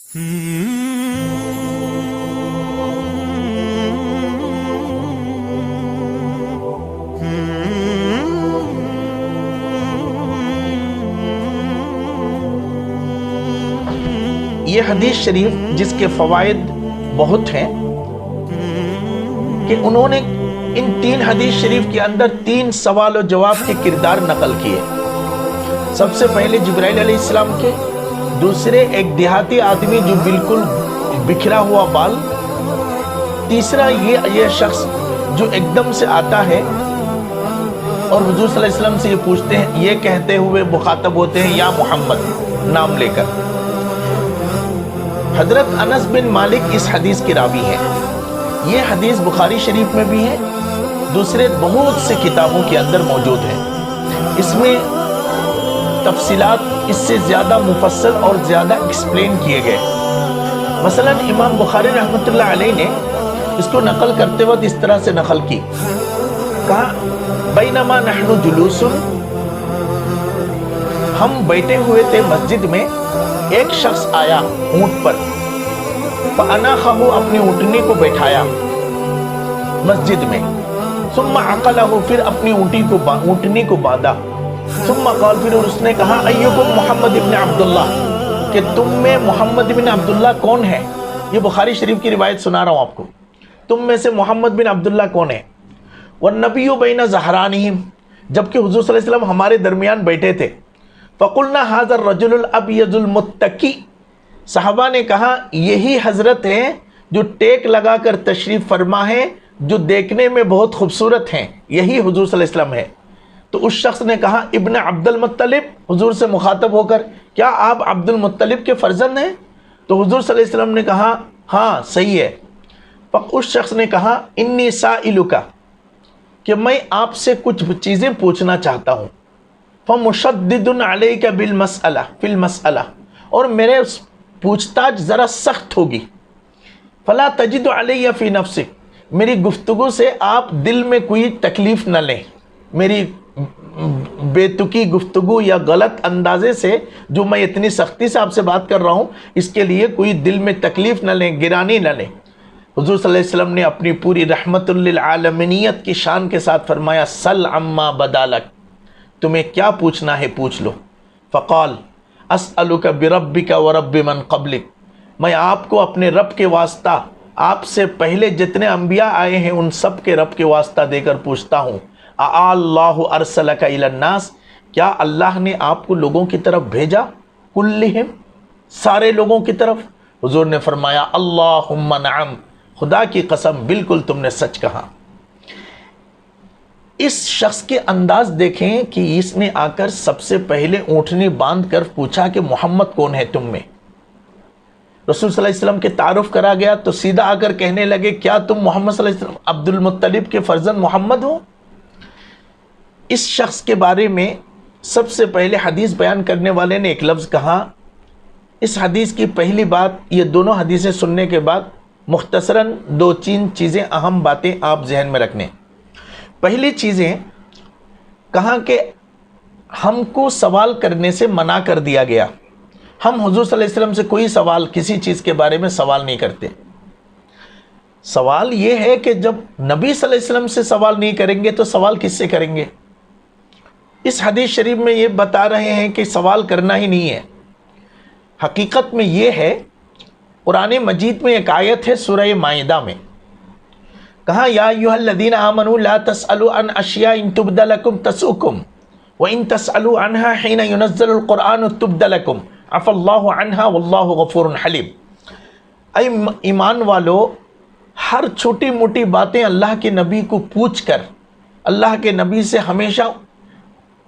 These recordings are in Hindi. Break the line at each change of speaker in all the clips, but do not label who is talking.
ये हदीस शरीफ जिसके फ़वाइद बहुत हैं कि उन्होंने इन 3 हदीस शरीफ के अंदर 3 सवाल और जवाब के किरदार नकल किए। सबसे पहले जिब्राइल अलैहिस्सलाम के, दूसरे एक देहाती आदमी जो बिल्कुल बिखरा हुआ बाल, तीसरा ये शख्स जो एकदम से आता है और हुजूर सल्लल्लाहु अलैहि वसल्लम से ये पूछते हैं, ये कहते हुए मुखातब होते हैं या मोहम्मद नाम लेकर। हजरत अनस बिन मालिक इस हदीस के रावी हैं। ये हदीस बुखारी शरीफ में भी है, दूसरे बहुत से किताबों के अंदर मौजूद है। इसमें तफसीलात इससे ज़्यादा मुफस्सल और ज़्यादा एक्सप्लेन किए गए। मसलन इमाम बुखारी रहमतुल्लाह अलैह ने इसको नकल करते वक्त इस तरह से नकल की, कहा बैनमा नहनु जुलूसुन, हम बैठे हुए थे मस्जिद में, एक शख्स आया ऊंट पर, फअनाखहु, अपनी ऊँटनी को बैठाया मस्जिद में, सुम्मा अक़लहु, फिर अपनी ऊँटनी को बांधा, सुम्मा क़ाल, फिर उसने कहा अय्युकुम मोहम्मद इब्न अब्दुल्लाह, कि तुम में मोहम्मद बिन अब्दुल्लाह कौन है। ये बुखारी शरीफ की रिवायत सुना रहा हूँ आपको। तुम में से मोहम्मद बिन अब्दुल्लाह कौन है। वन्नबिय्यु बैना ज़हरानिहिम, जबकि हुज़ूर सल्लल्लाहु अलैहि वसल्लम हमारे दरमियान बैठे थे। फ़क़ुलना हाज़ा रजुलुल अबयज़ुल मुत्तकी, सहाबा ने कहा यही हज़रत हैं जो टेक लगाकर तशरीफ़ फरमा है, जो देखने में बहुत खूबसूरत हैं, यही हुज़ूर सल्लल्लाहु अलैहि वसल्लम है। तो उस शख्स ने कहा इब्न अब्दुल मुत्तलिब, हुज़ूर से मुखातब होकर, क्या आप अब्दुल मुत्तलिब के फ़र्जंद हैं। तो हुज़ूर सल्लल्लाहु अलैहि वसल्लम ने कहा हाँ सही है। उस शख्स ने कहा इन्नी साइलुका, कि मैं आपसे कुछ चीज़ें पूछना चाहता हूँ। फ़मुशद्दिदुन अलैका बिल मसअला फिल मसअला, और मेरे पूछताछ ज़रा सख्त होगी। फ़ला तजिदु अलैया फ़ी नफ्सिक, मेरी गुफ्तगू से आप दिल में कोई तकलीफ़ न लें, मेरी बेतुकी गुफ्तगू या गलत अंदाजे से जो मैं इतनी सख्ती से आपसे बात कर रहा हूँ, इसके लिए कोई दिल में तकलीफ़ न लें, गिरानी न लें। हुज़ूर सल्लल्लाहु अलैहि वसल्लम ने अपनी पूरी रहमतुल लिल आलमीनियत की शान के साथ फरमाया सल अम्मा बदालक, तुम्हें क्या पूछना है पूछ लो। फ़क़ाल अस्अलुका बिरब्बिका व रब्बि मन क़ब्लिक, मैं आपको अपने रब के वास्ता, आपसे पहले जितने अंबिया आए हैं उन सब के रब के वास्ता देकर पूछता हूँ, अल्लाहु अरसलका इलन्नास, क्या अल्लाह ने आपको लोगों की तरफ भेजा, कुल्लिहिम, सारे लोगों की तरफ। हुज़ूर ने फरमाया अल्लाहुम्मा नअम, खुदा की कसम बिल्कुल तुमने सच कहा। इस शख्स के अंदाज देखें कि इसने आकर सबसे पहले ऊँटनी बांध कर पूछा कि मोहम्मद कौन है तुम में। रसूल सल्लल्लाहु अलैहि वसल्लम के तारुफ करा गया तो सीधा आकर कहने लगे क्या तुम मोहम्मद सल्लल्लाहु अलैहि वसल्लम अब्दुल मुत्तलिब के फर्जंद मोहम्मद हो। इस शख्स के बारे में सबसे पहले हदीस बयान करने वाले ने एक लफ्ज़ कहा। इस हदीस की पहली बात, ये दोनों हदीसें सुनने के बाद मुख्तसरन 2-3 चीज़ें, अहम बातें आप जहन में रखने। पहली चीज़ें कहा कि हमको सवाल करने से मना कर दिया गया। हम हुज़ूर सल्लल्लाहु अलैहि वसल्लम से कोई सवाल, किसी चीज़ के बारे में सवाल नहीं करते। सवाल ये है कि जब नबी सल्लल्लाहु अलैहि वसल्लम से सवाल नहीं करेंगे तो सवाल किससे करेंगे। इस हदीस शरीफ में ये बता रहे हैं कि सवाल करना ही नहीं है। हकीकत में ये है, कुरान मजीद में एक आयत है सूरह माइदा में, कहा या अय्युहल्लज़ीना आमनू ला तसअलू अन अशिया इन तुब्दा लकुम तसुकुम व इन तसअलू अन्हा हिना युनज़्ज़लुल कुरान तुब्दा लकुम अफ़ल्लाहु अन्हा वल्लाहु गफ़ूरुन हलीम। ऐ ईमान वालो, हर छोटी मोटी बातें अल्लाह के नबी को पूछ कर, अल्लाह के नबी से हमेशा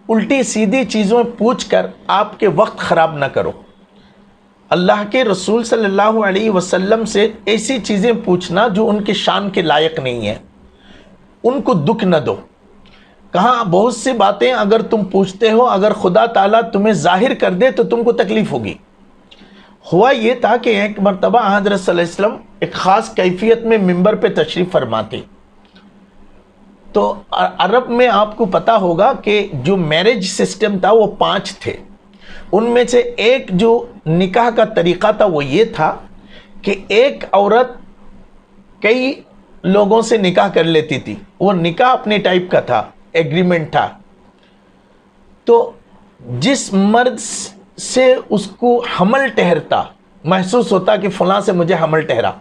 उल्टी सीधी चीज़ों पूछ कर आपके वक्त ख़राब ना करो। अल्लाह के रसूल सल्लल्लाहु अलैहि वसल्लम से ऐसी चीज़ें पूछना जो उनके शान के लायक नहीं है, उनको दुख न दो। कहाँ बहुत सी बातें अगर तुम पूछते हो, अगर खुदा ताला तुम्हें जाहिर कर दे तो तुमको तकलीफ़ होगी। हुआ ये था कि एक मरतबा हज़रत सल्लल्लाहु अलैहि वसल्लम एक ख़ास कैफियत में मिंबर पे तशरीफ़ फरमाते। तो अरब में आपको पता होगा कि जो मैरिज सिस्टम था वो 5 थे। उनमें से एक जो निकाह का तरीका था वो ये था कि एक औरत कई लोगों से निकाह कर लेती थी। वो निकाह अपने टाइप का था, एग्रीमेंट था। तो जिस मर्द से उसको हमल ठहरता, महसूस होता कि फलां से मुझे हमल ठहरा,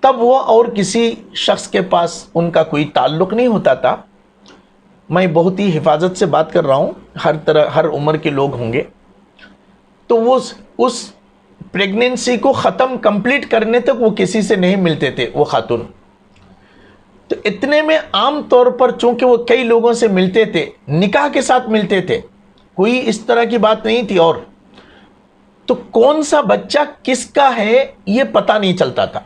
तब वो और किसी शख्स के पास उनका कोई ताल्लुक़ नहीं होता था। मैं बहुत ही हिफाजत से बात कर रहा हूँ, हर तरह हर उम्र के लोग होंगे। तो वो उस प्रेगनेंसी को ख़त्म कंप्लीट करने तक वो किसी से नहीं मिलते थे, वो खातून। तो इतने में आम तौर पर चूंकि वो कई लोगों से मिलते थे, निकाह के साथ मिलते थे, कोई इस तरह की बात नहीं थी, और तो कौन सा बच्चा किसका है ये पता नहीं चलता था।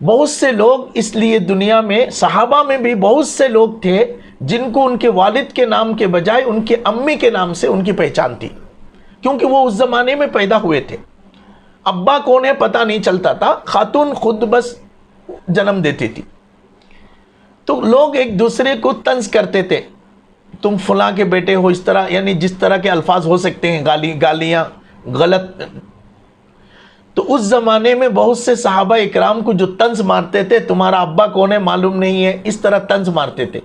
बहुत से लोग, इसलिए दुनिया में सहाबा में भी बहुत से लोग थे जिनको उनके वालिद के नाम के बजाय उनके अम्मी के नाम से उनकी पहचान थी, क्योंकि वो उस जमाने में पैदा हुए थे। अब्बा कौन है पता नहीं चलता था, खातून खुद बस जन्म देती थी। तो लोग एक दूसरे को तंज करते थे, तुम फलां के बेटे हो, इस तरह, यानी जिस तरह के अल्फाज हो सकते हैं, गालियां गलत। तो उस ज़माने में बहुत से सहाबा इकराम को जो तंज मारते थे, तुम्हारा अब्बा कौन है मालूम नहीं है, इस तरह तंज मारते थे।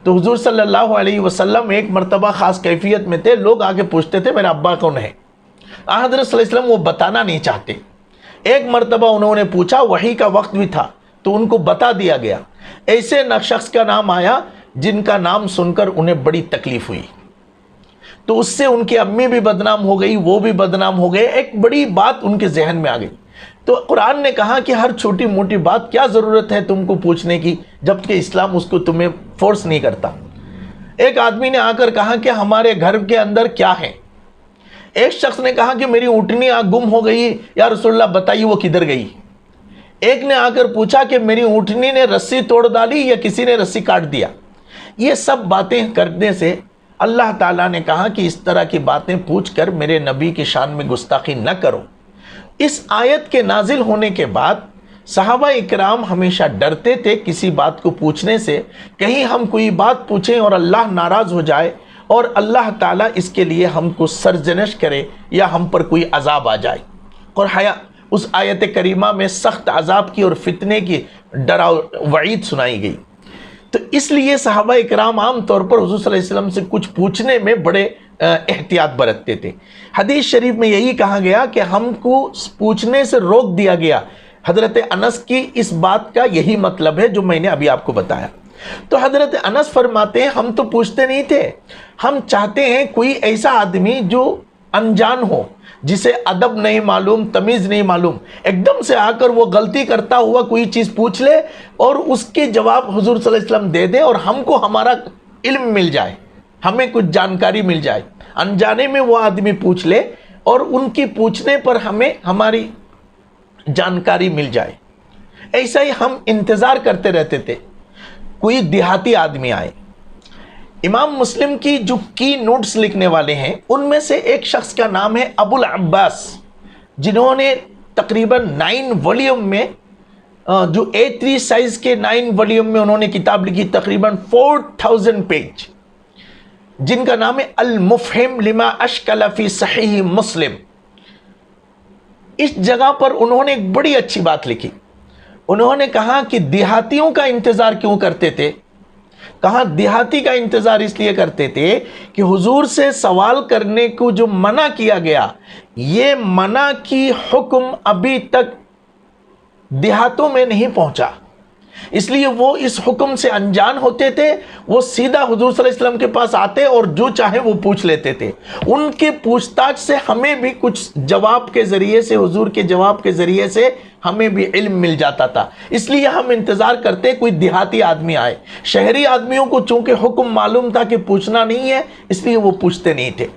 तो हुजूर सल्लल्लाहु अलैहि वसल्लम एक मरतबा ख़ास कैफियत में थे, लोग आके पूछते थे मेरा अब्बा कौन है। हज़रत सल्लल्लाहु अलैहि वसल्लम वो बताना नहीं चाहते। एक मरतबा उन्होंने पूछा, वही का वक्त भी था, तो उनको बता दिया गया। ऐसे न शख्स का नाम आया जिनका नाम सुनकर उन्हें बड़ी तकलीफ हुई, तो उससे उनकी अम्मी भी बदनाम हो गई, वो भी बदनाम हो गए। एक बड़ी बात उनके जहन में आ गई। तो कुरान ने कहा कि हर छोटी मोटी बात क्या ज़रूरत है तुमको पूछने की, जबकि इस्लाम उसको तुम्हें फोर्स नहीं करता। एक आदमी ने आकर कहा कि हमारे घर के अंदर क्या है। एक शख्स ने कहा कि मेरी ऊँटनी गुम हो गई, या रसूलल्लाह बताइए वो किधर गई। एक ने आकर पूछा कि मेरी ऊँटनी ने रस्सी तोड़ डाली या किसी ने रस्सी काट दिया। ये सब बातें करने से अल्लाह ताला ने कहा कि इस तरह की बातें पूछकर मेरे नबी की शान में गुस्ताखी न करो। इस आयत के नाजिल होने के बाद सहाबा इकराम हमेशा डरते थे किसी बात को पूछने से, कहीं हम कोई बात पूछें और अल्लाह नाराज़ हो जाए और अल्लाह ताला इसके लिए हमको सरजनश करे या हम पर कोई अजाब आ जाए। और हया उस आयत करीमा में सख्त अजाब की और फितने की डराव वईद सुनाई गई। तो इसलिए सहाबा इकराम आम तौर पर हुज़ूर सल्लल्लाहु अलैहि वसल्लम से कुछ पूछने में बड़े एहतियात बरतते थे। हदीस शरीफ में यही कहा गया कि हमको पूछने से रोक दिया गया। हज़रत अनस की इस बात का यही मतलब है जो मैंने अभी आपको बताया। तो हज़रत अनस फरमाते हैं हम तो पूछते नहीं थे, हम चाहते हैं कोई ऐसा आदमी जो अनजान हो, जिसे अदब नहीं मालूम, तमीज़ नहीं मालूम, एकदम से आकर वो गलती करता हुआ कोई चीज़ पूछ ले और उसके जवाब हुजूर सल्लल्लाहु अलैहि वसल्लम दे दे और हमको हमारा इल्म मिल जाए, हमें कुछ जानकारी मिल जाए। अनजाने में वो आदमी पूछ ले और उनकी पूछने पर हमें हमारी जानकारी मिल जाए। ऐसा ही हम इंतज़ार करते रहते थे कोई देहाती आदमी आए। इमाम मुस्लिम की जो की नोट्स लिखने वाले हैं उनमें से एक शख्स का नाम है अबुल अब्बास, जिन्होंने तकरीबन 9 वॉल्यूम में, जो A3 साइज़ के 9 वॉल्यूम में उन्होंने किताब लिखी, तकरीबन 4000 पेज, जिनका नाम है अल मुफ़हिम लिमा अश्कल फ़ी सहीह मुस्लिम। इस जगह पर उन्होंने एक बड़ी अच्छी बात लिखी। उन्होंने कहा कि देहातियों का इंतज़ार क्यों करते थे। कहा देहाती का इंतज़ार इसलिए करते थे कि हुजूर से सवाल करने को जो मना किया गया, ये मना की हुक्म अभी तक देहातों में नहीं पहुंचा, इसलिए वो इस हुक्म से अनजान होते थे। वो सीधा हुजूर सल्लल्लाहु अलैहि वसल्लम के पास आते और जो चाहे वो पूछ लेते थे। उनके पूछताछ से हमें भी कुछ जवाब के ज़रिए से, हुजूर के जवाब के ज़रिए से हमें भी इल्म मिल जाता था। इसलिए हम इंतज़ार करते कोई देहाती आदमी आए। शहरी आदमियों को चूँकि हुक्म मालूम था कि पूछना नहीं है, इसलिए वो पूछते नहीं थे।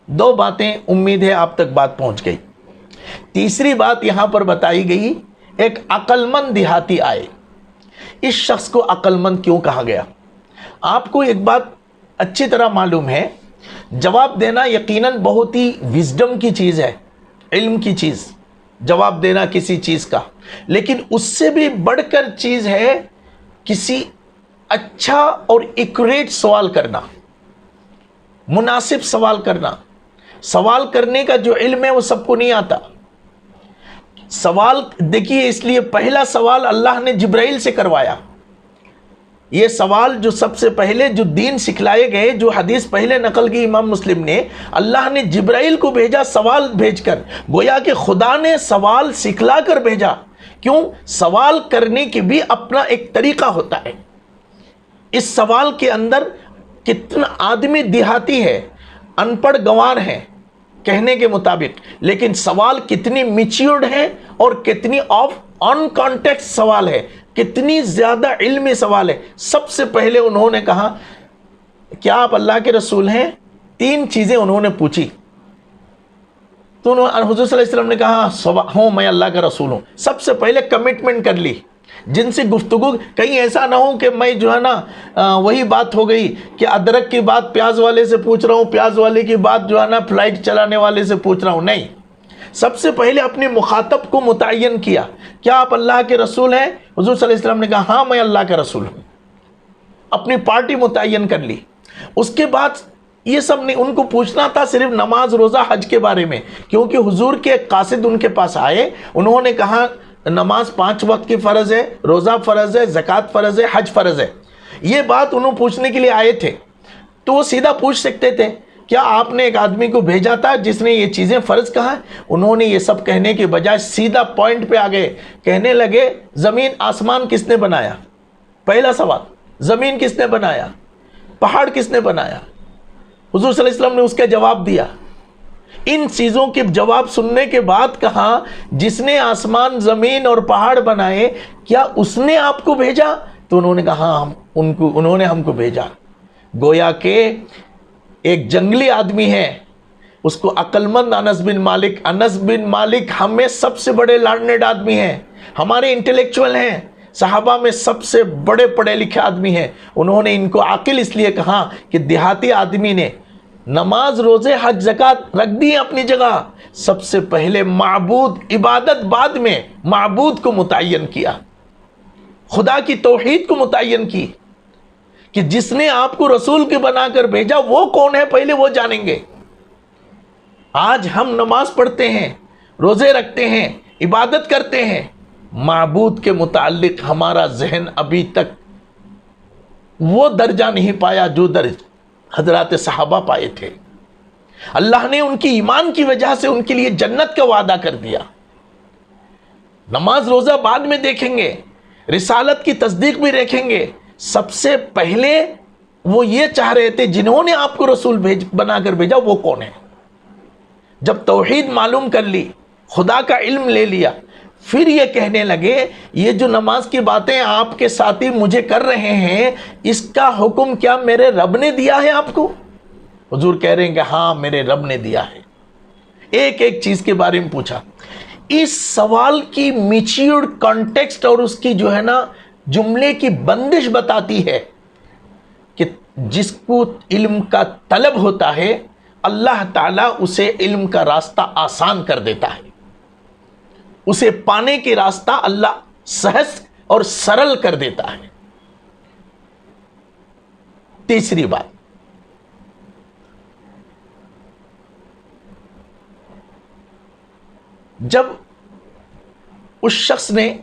2 बातें, उम्मीद है आप तक बात पहुँच गई। तीसरी बात यहाँ पर बताई गई, एक अक्लमंद देहाती आए। इस शख्स को अक्लमंद क्यों कहा गया? आपको एक बात अच्छी तरह मालूम है, जवाब देना यकीनन बहुत ही विजडम की चीज़ है, इल्म की चीज़, जवाब देना किसी चीज़ का। लेकिन उससे भी बढ़कर चीज़ है किसी अच्छा और एक्यूरेट सवाल करना, मुनासिब सवाल करना, सवाल करने का जो इल्म है वो सबको नहीं आता। सवाल देखिए, इसलिए पहला सवाल अल्लाह ने जिब्राइल से करवाया। ये सवाल जो सबसे पहले जो दीन सिखलाए गए, जो हदीस पहले नकल की इमाम मुस्लिम ने, अल्लाह ने जिब्राइल को भेजा सवाल भेजकर। गोया कि खुदा ने सवाल सिखला कर भेजा। क्यों? सवाल करने की भी अपना एक तरीका होता है। इस सवाल के अंदर कितना आदमी देहाती है, अनपढ़ गंवार है कहने के मुताबिक, लेकिन सवाल कितनी मैच्योर्ड है और कितनी ऑफ ऑन कॉन्टेक्स्ट सवाल है, कितनी ज्यादा इल्मी सवाल है। सबसे पहले उन्होंने कहा, क्या आप अल्लाह के रसूल हैं? 3 चीजें उन्होंने पूछी। तो हुजूर सल्लल्लाहु अलैहि वसल्लम ने कहा, हूं, मैं अल्लाह का रसूल हूं। सबसे पहले कमिटमेंट कर ली जिनसे गुफ्तगू, कहीं ऐसा ना हो कि मैं जो है ना वही बात हो गई कि अदरक की बात प्याज वाले से पूछ रहा हूं, प्याज वाले की बात जो है ना फ्लाइट चलाने वाले से पूछ रहा हूं। नहीं, सबसे पहले अपने मुखातब को मुतय्यन किया, क्या आप अल्लाह के रसूल हैं? हुजूर सल्लल्लाहु अलैहि वसल्लम ने कहा, हाँ, मैं अल्लाह का रसूल हूं। अपनी पार्टी मुतय्यन कर ली। उसके बाद ये सब नहीं, उनको पूछना था सिर्फ नमाज, रोज़ा, हज के बारे में, क्योंकि हुजूर के कासिद उनके पास आए। उन्होंने कहा नमाज 5 वक्त की फ़र्ज़ है, रोज़ा फ़र्ज़ है, ज़कात फ़र्ज़ है, हज फ़र्ज़ है। ये बात उन्होंने पूछने के लिए आए थे। तो वो सीधा पूछ सकते थे, क्या आपने एक आदमी को भेजा था जिसने ये चीज़ें फ़र्ज़ कहा? उन्होंने ये सब कहने के बजाय सीधा पॉइंट पे आ गए। कहने लगे, ज़मीन आसमान किसने बनाया? पहला सवाल, ज़मीन किसने बनाया? पहाड़ किसने बनाया? हुजूर सल्लल्लाहु अलैहि वसल्लम ने उसका जवाब दिया। इन चीज़ों के जवाब सुनने के बाद कहा, जिसने आसमान, ज़मीन और पहाड़ बनाए, क्या उसने आपको भेजा? तो उन्होंने कहा, उन्होंने हमको भेजा। गोया के एक जंगली आदमी है, उसको अक्लमंद अनस बिन मालिक हमें सबसे बड़े लर्नेड आदमी हैं, हमारे इंटेलेक्चुअल हैं, सहाबा में सबसे बड़े पढ़े लिखे आदमी हैं। उन्होंने इनको आकिल इसलिए कहा कि देहाती आदमी ने नमाज, रोज़े, हज, ज़कात रख दी अपनी जगह, सबसे पहले माबूद, इबादत बाद में माबूद को मुतय्यन किया, खुदा की तौहीद को मुतय्यन की कि जिसने आपको रसूल के बनाकर भेजा वो कौन है, पहले वो जानेंगे। आज हम नमाज पढ़ते हैं, रोज़े रखते हैं, इबादत करते हैं, माबूद के मुताल्लिक हमारा जहन अभी तक वो दर्जा नहीं पाया जो दर्ज हजरात सहाबा पाए थे। अल्लाह ने उनकी ईमान की वजह से उनके लिए जन्नत का वादा कर दिया। नमाज, रोज़ा बाद में देखेंगे, रिसालत की तस्दीक भी देखेंगे। सबसे पहले वो ये चाह रहे थे, जिन्होंने आपको रसूल बनाकर भेजा वो कौन है। जब तौहीद मालूम कर ली, खुदा का इल्म ले लिया, फिर ये कहने लगे, ये जो नमाज की बातें आपके साथी मुझे कर रहे हैं, इसका हुक्म क्या मेरे रब ने दिया है आपको? हुजूर कह रहे हैं कि हाँ, मेरे रब ने दिया है। एक एक चीज के बारे में पूछा। इस सवाल की मैच्योर्ड कॉन्टेक्स्ट और उसकी जो है ना जुमले की बंदिश बताती है कि जिसको इल्म का तलब होता है, अल्लाह ताला उसे इल्म का रास्ता आसान कर देता है, उसे पाने के रास्ता अल्लाह सहज और सरल कर देता है। तीसरी बात, जब उस शख्स ने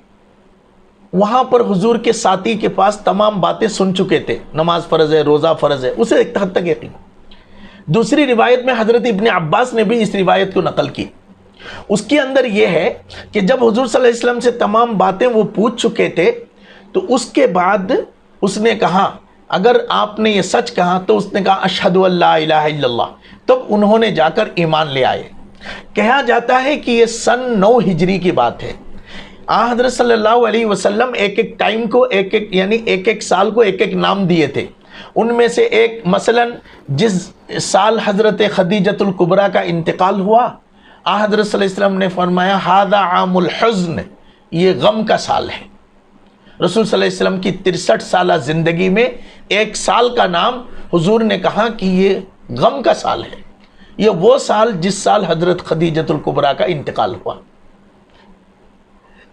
वहां पर हुजूर के साथी के पास तमाम बातें सुन चुके थे, नमाज फर्ज है, रोजा फर्ज है, उसे एक हद तक यकीन। दूसरी रिवायत में हजरत इब्ने अब्बास ने भी इस रिवायत को नकल की। उसके अंदर यह है कि जब हुजूर सल्लल्लाहु अलैहि वसल्लम से तमाम बातें वो पूछ चुके थे, तो उसके बाद उसने कहा, अगर आपने ये सच कहा, तो उसने कहा अशहदु अल्ला इलाहा इल्लल्लाह। तब उन्होंने जाकर ईमान ले आए। कहा जाता है कि ये सन 9 हिजरी की बात है। हज़रत सल्लल्लाहु अलैहि वसल्लम एक एक टाइम को एक एक साल को एक एक नाम दिए थे। उनमें से एक मसलन जिस साल हज़रत खदीजतुल कुबरा का इंतकाल हुआ, हज़रत सल्लल्लाहु अलैहि वसल्लम ने फरमाया हादा आमुल हुज़्न, ये गम का साल है। रसूल सल्लल्लाहु अलैहि वसल्लम की 63 साल ज़िंदगी में एक साल का नाम हुजूर ने कहा कि ये गम का साल है। ये वो साल जिस साल हज़रत खदीजतुल कुबरा का इंतकाल हुआ।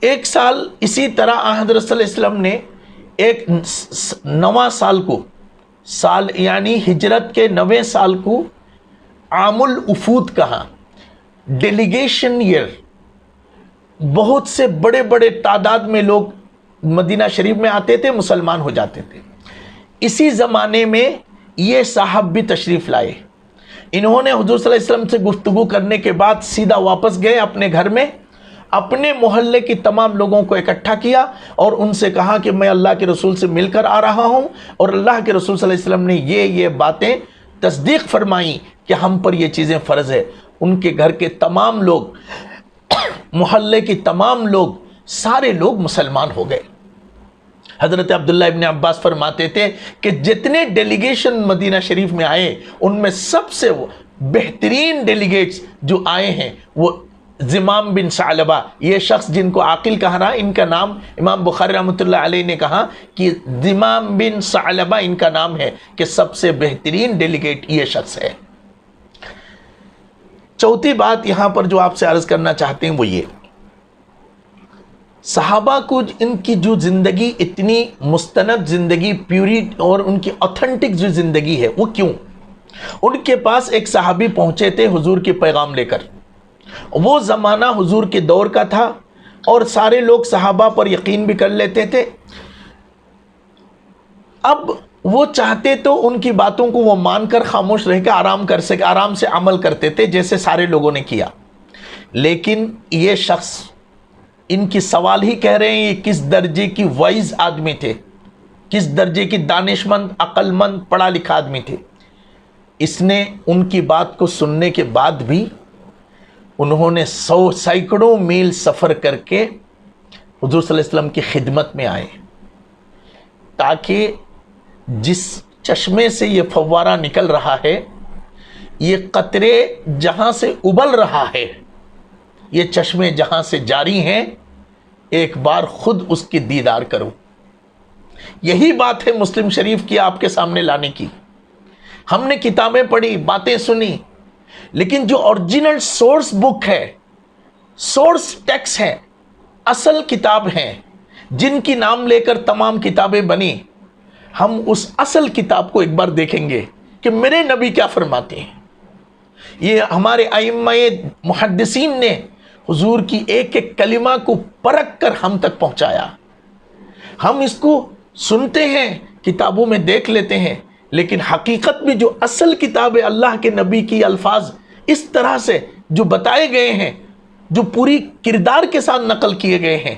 एक साल इसी तरह हज़रत सल्लल्लाहु अलैहि वसल्लम ने एक 9वां साल को, साल यानी हिजरत के 9वें साल को आमुल उफूद कहा, डेलीगेशन ईयर। बहुत से बड़े बड़े तादाद में लोग मदीना शरीफ में आते थे, मुसलमान हो जाते थे। इसी ज़माने में ये साहब भी तशरीफ़ लाए। इन्होंने हुजूर सल्लल्लाहु अलैहि वसल्लम से गुफ्तगू करने के बाद सीधा वापस गए अपने घर में, अपने मोहल्ले की तमाम लोगों को इकट्ठा किया और उनसे कहा कि मैं अल्लाह के रसूल से मिलकर आ रहा हूँ और अल्लाह के रसूल सल्लल्लाहु अलैहि वसल्लम ने ये बातें तस्दीक फरमाई कि हम पर ये चीज़ें फ़र्ज़ है। उनके घर के तमाम लोग, मोहल्ले की तमाम लोग, सारे लोग मुसलमान हो गए। हज़रत अब्दुल्लाह इब्न अब्बास फरमाते थे कि जितने डेलीगेशन मदीना शरीफ में आए उनमें सबसे बेहतरीन डेलीगेट्स जो आए हैं वो ज़िमाम बिन सालबा, ये शख्स जिनको आकिल कहा रहा, इनका नाम इमाम बुखारी रहमतुल्लाह अलैह ने कहा कि ज़िमाम बिन सालबा इनका नाम है कि सबसे बेहतरीन डेलीगेट ये शख्स है। चौथी बात यहां पर जो आपसे अर्ज करना चाहते हैं वो ये, सहाबा को इनकी जो ज़िंदगी इतनी मुस्तनद ज़िंदगी, प्यूरी और उनकी ऑथेंटिक जो ज़िंदगी है वो क्यों? उनके पास एक सहाबी पहुंचे थे हुजूर के पैगाम लेकर। वो ज़माना हुजूर के दौर का था और सारे लोग सहाबा पर यकीन भी कर लेते थे। अब वो चाहते तो उनकी बातों को वो मानकर खामोश रहकर आराम से अमल करते थे जैसे सारे लोगों ने किया। लेकिन ये शख्स, इनकी सवाल ही कह रहे हैं, ये किस दर्जे की वाइज आदमी थे, किस दर्जे की दानिशमंद, अक्लमंद, पढ़ा लिखा आदमी थे। इसने उनकी बात को सुनने के बाद भी उन्होंने सैकड़ों मील सफ़र करके हुजूर सल्लल्लाहु अलैहि वसल्लम की खिदमत में आए ताकि जिस चश्मे से ये फव्वारा निकल रहा है, ये कतरे जहाँ से उबल रहा है, ये चश्मे जहाँ से जारी हैं, एक बार खुद उसकी दीदार करो। यही बात है मुस्लिम शरीफ की आपके सामने लाने की। हमने किताबें पढ़ी, बातें सुनी, लेकिन जो ओरिजिनल सोर्स बुक है, सोर्स टेक्स्ट है, असल किताब है, जिनकी नाम लेकर तमाम किताबें बनी, हम उस असल किताब को एक बार देखेंगे कि मेरे नबी क्या फरमाते हैं। ये हमारे अइम्माए मुहद्दिसीन ने हुजूर की एक एक कलिमा को परख कर हम तक पहुंचाया। हम इसको सुनते हैं, किताबों में देख लेते हैं, लेकिन हकीकत में जो असल किताब है, अल्लाह के नबी की अल्फाज इस तरह से जो बताए गए हैं, जो पूरी किरदार के साथ नकल किए गए हैं,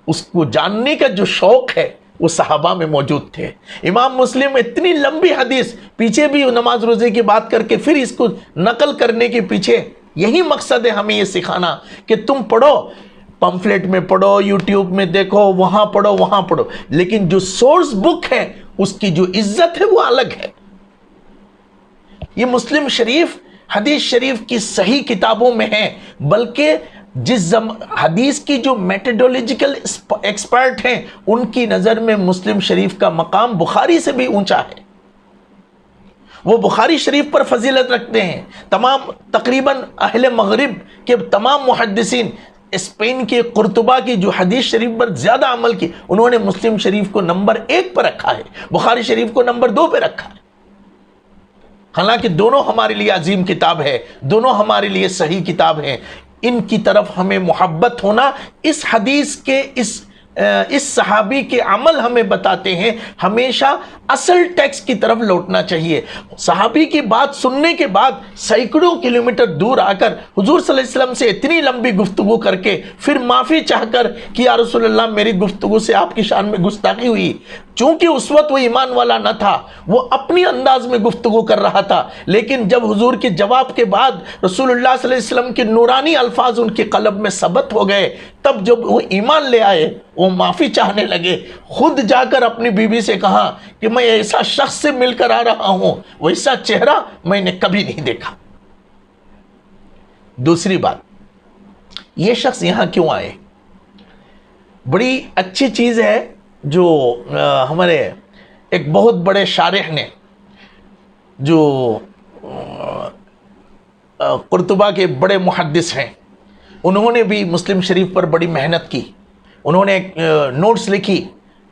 उसको जानने का जो शौक़ है वो सहाबा में मौजूद थे। इमाम मुस्लिम इतनी लंबी हदीस, पीछे भी नमाज रोज़े की बात करके फिर इसको नकल करने के पीछे यही मकसद है हमें ये सिखाना कि तुम पढ़ो, पम्फलेट में पढ़ो, यूट्यूब में देखो, वहाँ पढ़ो, वहाँ पढ़ो, लेकिन जो सोर्स बुक है उसकी जो इज्जत है वो अलग है। ये मुस्लिम शरीफ हदीस शरीफ की सही किताबों में है, बल्कि जिस हदीस की जो मेथोडोलॉजिकल एक्सपर्ट हैं उनकी नज़र में मुस्लिम शरीफ का मकाम बुखारी से भी ऊंचा है। वो बुखारी शरीफ पर फजीलत रखते हैं। तमाम तकरीबन अहले मगरिब के तमाम मुहद्दिसीन, स्पेन के कुर्तुबा की जो हदीस शरीफ पर ज़्यादा अमल की, उन्होंने मुस्लिम शरीफ को नंबर 1 पर रखा है, बुखारी शरीफ को नंबर 2 पर रखा है। हालांकि दोनों हमारे लिए अजीम किताब है, दोनों हमारे लिए सही किताब है। इनकी तरफ हमें मोहब्बत होना, इस हदीस के इस सहाबी के अमल हमें बताते हैं हमेशा असल टेक्स्ट की तरफ लौटना चाहिए। सहाबी की बात सुनने के बाद सैकड़ों किलोमीटर दूर आकर हुजूर सल्लल्लाहु अलैहि वसल्लम से इतनी लंबी गुफ्तगू करके फिर माफ़ी चाहकर कि या रसूलल्लाह मेरी गुफ्तगू से आपकी शान में गुस्ताखी हुई, चूंकि उस वक्त वो ईमान वाला न था, वो अपनी अंदाज में गुफ्तगू कर रहा था, लेकिन जब हुजूर के जवाब के बाद रसूलुल्लाह सल्लल्लाहु अलैहि वसल्लम के नूरानी अल्फाज उनके कल्ब में सबत हो गए, तब जब वो ईमान ले आए, वो माफ़ी चाहने लगे। खुद जाकर अपनी बीवी से कहा कि मैं ऐसा शख्स से मिलकर आ रहा हूं, वैसा चेहरा मैंने कभी नहीं देखा। दूसरी बात, ये शख्स यहां क्यों आए? बड़ी अच्छी चीज़ है जो हमारे एक बहुत बड़े शारिह ने, जो कुर्तुबा के बड़े मुहद्दिस हैं, उन्होंने भी मुस्लिम शरीफ पर बड़ी मेहनत की। उन्होंने नोट्स लिखी,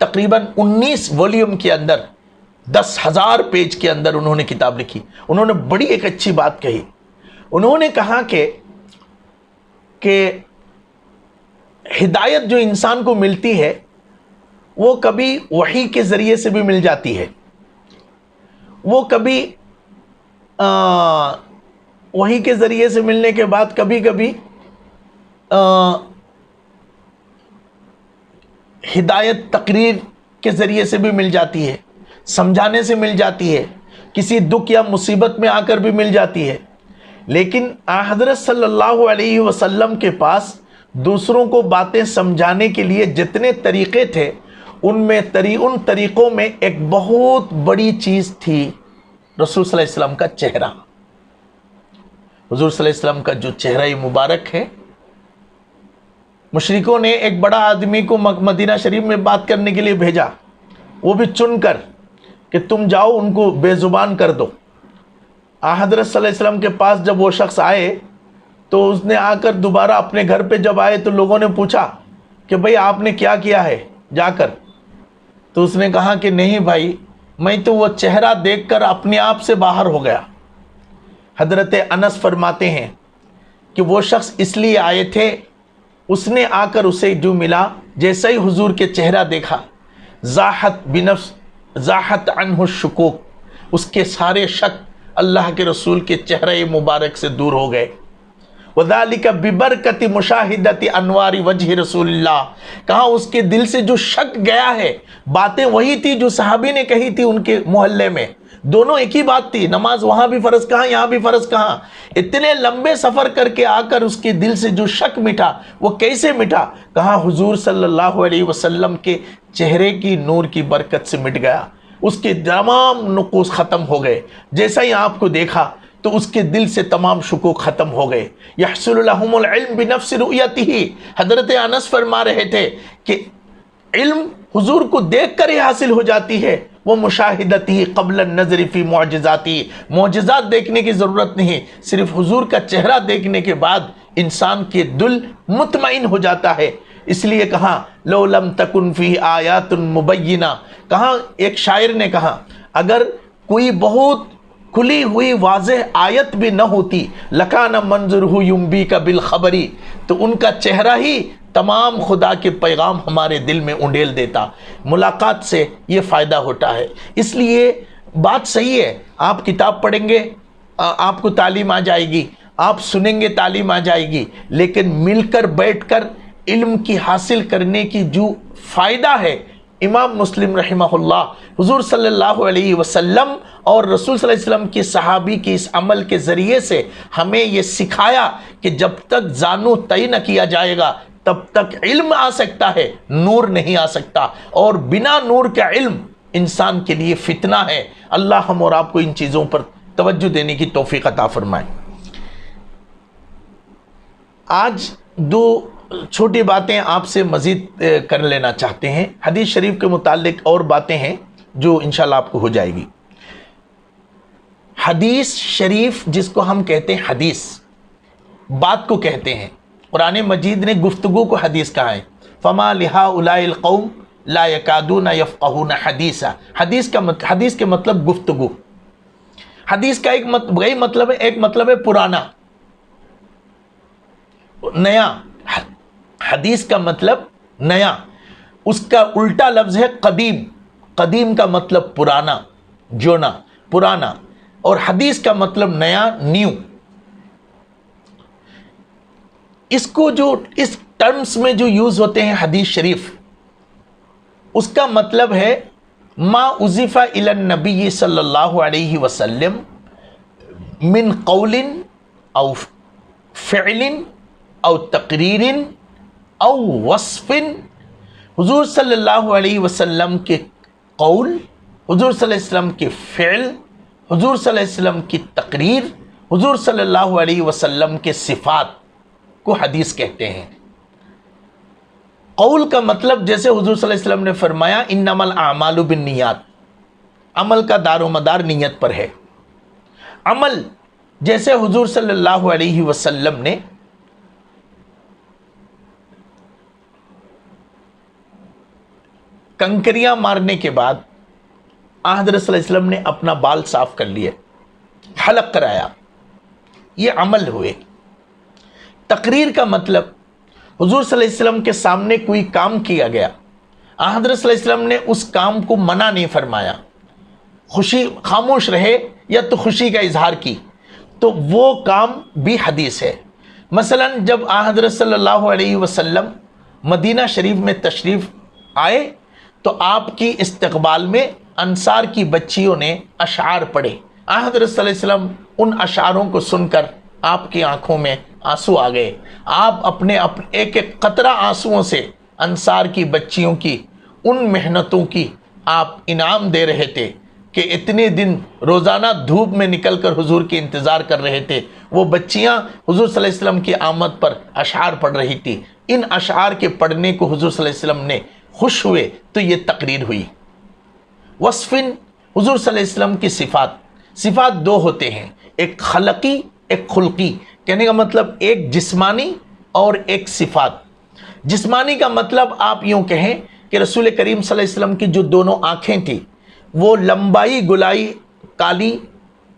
तकरीबन 19 वॉल्यूम के अंदर 10,000 पेज के अंदर उन्होंने किताब लिखी। उन्होंने बड़ी एक अच्छी बात कही उन्होंने कहा कि हिदायत जो इंसान को मिलती है वो कभी वही के ज़रिए से भी मिल जाती है, वो कभी वही के ज़रिए से मिलने के बाद कभी कभी हिदायत तकरीर के ज़रिए से भी मिल जाती है, समझाने से मिल जाती है, किसी दुख या मुसीबत में आकर भी मिल जाती है। लेकिन हज़रत सल्लल्लाहु अलैहि वसल्लम के पास दूसरों को बातें समझाने के लिए जितने तरीक़े थे उन तरीक़ों में एक बहुत बड़ी चीज़ थी रसूल सल्लल्लाहु अलैहि वसल्लम का चेहरा। हुज़ूर सल्लल्लाहु अलैहि वसल्लम का जो चेहरा मुबारक है, मुशरिकों ने एक बड़ा आदमी को मदीना शरीफ में बात करने के लिए भेजा, वो भी चुनकर कि तुम जाओ उनको बेज़ुबान कर दो। हज़रत सल्लल्लाहु अलैहि वसल्लम के पास जब वो शख्स आए तो उसने आकर दोबारा अपने घर पे जब आए तो लोगों ने पूछा कि भाई आपने क्या किया है जाकर, तो उसने कहा कि नहीं भाई, मैं तो वो चेहरा देखकर अपने आप से बाहर हो गया। हज़रत अनस फरमाते हैं कि वो शख्स इसलिए आए थे, उसने आकर उसे जो मिला, जैसे ही हुजूर के चेहरा देखा, ज़ाहत अन्हु शुकूक, उसके सारे शक अल्लाह के रसूल के चेहरे मुबारक से दूर हो गए। वज़ालिका बिबरकति मुशाहिदति अनवारी वजह रसूलिल्लाह, कहा उसके दिल से जो शक गया है, बातें वही थी जो सहाबी ने कही थी उनके मोहल्ले में, दोनों एक ही बात थी, नमाज वहाँ भी फ़र्ज़ कहाँ, यहाँ भी फ़र्ज़ कहाँ। इतने लंबे सफ़र करके आकर उसके दिल से जो शक मिटा, वो कैसे मिटा? कहा हुजूर सल्लल्लाहु अलैहि वसल्लम के चेहरे की नूर की बरकत से मिट गया, उसके तमाम नुक़ूस ख़त्म हो गए। जैसा ही आपको देखा तो उसके दिल से तमाम शुकूक ख़त्म हो गए। यहसुलु लहुमुल इल्म बिनफ्सि रुयतिही, हज़रत अनस फरमा रहे थे कि इल्म हुजूर को देख कर ही हासिल हो जाती है। वो मुशाहिदती क़ब्ल नज़र फ़ी मुअजिज़ाती, मुअजिज़ात देखने की ज़रूरत नहीं, सिर्फ हुजूर का चेहरा देखने के बाद इंसान के दिल मुतमईन हो जाता है। इसलिए कहा लो लम तकुन फ़ी आयातुन मुबय्यिना, कहा एक शायर ने कहा अगर कोई बहुत खुली हुई वाज़ेह आयत भी न होती, लकाना मंज़ुरहु युम्बी का बिल खबरी, तो उनका चेहरा ही तमाम खुदा के पैगाम हमारे दिल में उंडेल देता। मुलाकात से ये फ़ायदा होता है। इसलिए बात सही है, आप किताब पढ़ेंगे आपको तालीम आ जाएगी, आप सुनेंगे तालीम आ जाएगी, लेकिन मिलकर बैठकर इल्म की हासिल करने की जो फ़ायदा है, इमाम मुस्लिम रहमहुल्लाह हुजूर सल्लल्लाहु अलैहि वसल्लम और रसूल सल्लल्लाहु अलैहि वसल्लम के सहाबी के इस अमल के ज़रिए से हमें ये सिखाया कि जब तक जानू तय न किया जाएगा तब तक इल्म आ सकता है, नूर नहीं आ सकता, और बिना नूर का इल्म इंसान के लिए फितना है। अल्लाह हम और आपको इन चीज़ों पर तवज्जो देने की तौफीक अता फरमाए। आज दो छोटी बातें आपसे मज़ीद कर लेना चाहते हैं। हदीस शरीफ के मुतालिक और बातें हैं जो इंशाल्लाह आपको हो जाएगी। हदीस शरीफ जिसको हम कहते हैं, हदीस बात को कहते हैं। कुरान मजीद ने गुफ्तगू को हदीस कहा है। फमा लिहा उलाइल कौम ला यकादूना यफ़क़हूना हदीसा, हदीस के मतलब गुफ्तगू। हदीस का एक मतलब है, एक मतलब है पुराना, नया। हदीस का मतलब नया, उसका उल्टा लफ्ज़ है कदीम। कदीम का मतलब पुराना, जोना, पुराना, और हदीस का मतलब नया, न्यू। इसको जो इस टर्म्स में जो यूज़ होते हैं हदीस शरीफ, उसका मतलब है मा उज़िफ़ा इलन नबी सल्लल्लाहु अलैहि वसल्लम मिन कौलिन औ फ़िअलिन औ तक़रीरिन औ वस्फ़िन। हुज़ूर सल्लल्लाहु अलैहि वसल्लम के कौल, हुज़ूर सल्लल्लाहु अलैहि वसल्लम के फ़िअल, हुज़ूर सल्लल्लाहु अलैहि वसल्लम की तक़रीर, हुज़ूर सल्लल्लाहु अलैहि वसल्लम के सिफ़ात को हदीस कहते हैं। कौल का मतलब जैसे हुज़ूर सल्लल्लाहु अलैहि वसल्लम ने फरमाया इन्नमल आमालु बिन्नियात, अमल का दारोमदार नीयत पर है। अमल जैसे हुज़ूर सल्लल्लाहु अलैहि वसल्लम ने कंकरियां मारने के बाद हज़रत सल्लल्लाहु अलैहि वसल्लम ने अपना बाल साफ कर लिए, हलक कराया, ये अमल हुए। तकरीर का मतलब हुजूर सल्लल्लाहु अलैहि वसल्लम के सामने कोई काम किया गया, हज़रत सल्लल्लाहु अलैहि वसल्लम ने उस काम को मना नहीं फरमाया, खुशी खामोश रहे या तो खुशी का इजहार की, तो वो काम भी हदीस है। मसलन जब हज़रत सल्लल्लाहु अलैहि वसल्लम मदीना शरीफ में तशरीफ़ आए तो आपकी इस्तकबाल में अंसार की बच्चियों ने अशार पढ़े। हज़रत सल्लल्लाहु अलैहि वसल्लम उन अशारों को सुनकर आपकी आंखों में आंसू आ गए। आप अपने एक एक कतरा आंसुओं से अंसार की बच्चियों की उन मेहनतों की आप इनाम दे रहे थे कि इतने दिन रोज़ाना धूप में निकलकर हुजूर के इंतज़ार कर रहे थे। वो बच्चियाँ हुजूर सल्लल्लाहु अलैहि वसल्लम की आमद पर अशार पढ़ रही थी। इन अशार के पढ़ने को हुजूर सल्लल्लाहु अलैहि वसल्लम ने खुश हुए तो ये तकरीर हुई। वस्फ़िन हुजूर सल्लल्लाहु अलैहि वसल्लम की सिफ़ात दो होते हैं, एक खलकी एक खुल्की। कहने का मतलब एक जिस्मानी और एक सिफ़ात। जिस्मानी का मतलब आप यूँ कहें कि रसूल करीम सल्लल्लाहु अलैहि वसल्लम की जो दोनों आँखें थी वो लंबाई गुलाई काली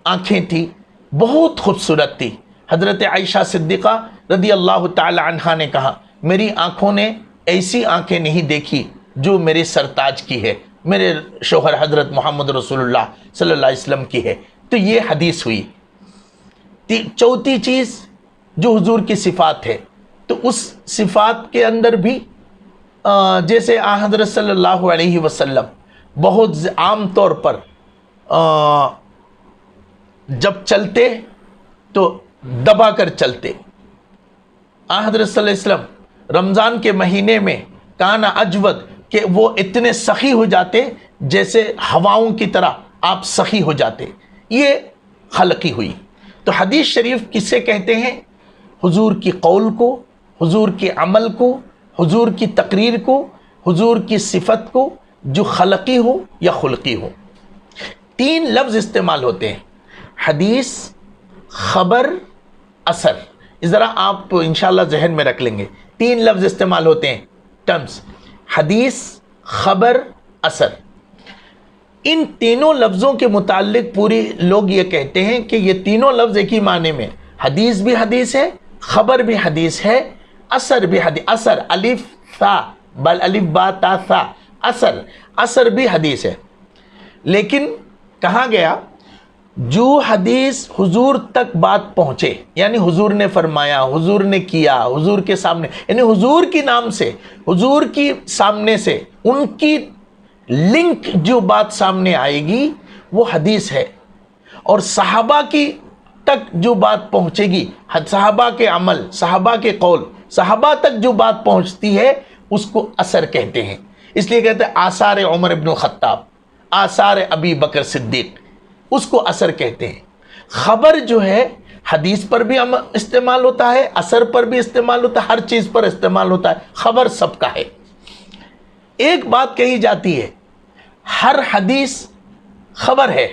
आँखें थी, बहुत खूबसूरत थी। हज़रत आयशा सिद्दीक़ा रदी अल्लाह ताला अन्हा ने कहा, मेरी आँखों ने ऐसी आँखें नहीं देखी जो मेरे सरताज की है, मेरे शोहर हज़रत मोहम्मद रसूलुल्लाह सल्लल्लाहु अलैहि वसल्लम की है। तो ये हदीस हुई। चौथी चीज़ जो हुजूर की सिफ़ात है, तो उस सिफ़ात के अंदर भी जैसे हज़रत सल्लल्लाहु अलैहि वसल्लम बहुत आम तौर पर जब चलते तो दबा कर चलते। हज़रत सल्लल्लाहु अलैहि वसल्लम रमज़ान के महीने में काना अजवद कि वो इतने सखी हो जाते जैसे हवाओं की तरह आप सखी हो जाते। ये खलकी हुई। तो हदीस शरीफ किसे कहते हैं? हुजूर की कौल को, हुजूर के अमल को, हुजूर की तकरीर को, हुजूर की सिफत को, जो खलकी हो या खुल्की हो। तीन लफ्ज़ इस्तेमाल होते हैं, हदीस, खबर, असर। ज़रा आप इंशाअल्लाह जहन में रख लेंगे, तीन लफ्ज़ इस्तेमाल होते हैं, टर्म्स, हदीस, खबर, असर। इन तीनों लफ्ज़ों के मुताल्लिक पूरी लोग ये कहते हैं कि ये तीनों लफ्ज़ एक ही माने में, हदीस भी हदीस है, खबर भी हदीस है, असर भी हदीस। असर अलिफ सा बल अलिफ बा ता सा, असर भी हदीस है। लेकिन कहा गया जो हदीस हुजूर तक बात पहुँचे, यानी हुजूर ने फरमाया, हुजूर ने किया, हुजूर के सामने, यानी हुजूर की नाम से, हुजूर की सामने से उनकी लिंक जो बात सामने आएगी वो हदीस है। और सहाबा की तक जो बात पहुँचेगी, सहाबा के अमल, सहाबा के कौल, सहाबा तक जो बात पहुँचती है उसको असर कहते हैं। इसलिए कहते हैं आसार उमर इब्न खत्ताब, आसार अबी बकर सिद्दीक, उसको असर कहते हैं। खबर जो है हदीस पर भी इस्तेमाल होता है, असर पर भी इस्तेमाल होता है, हर चीज़ पर इस्तेमाल होता है। खबर सबका है। एक बात कही जाती है, हर हदीस खबर है,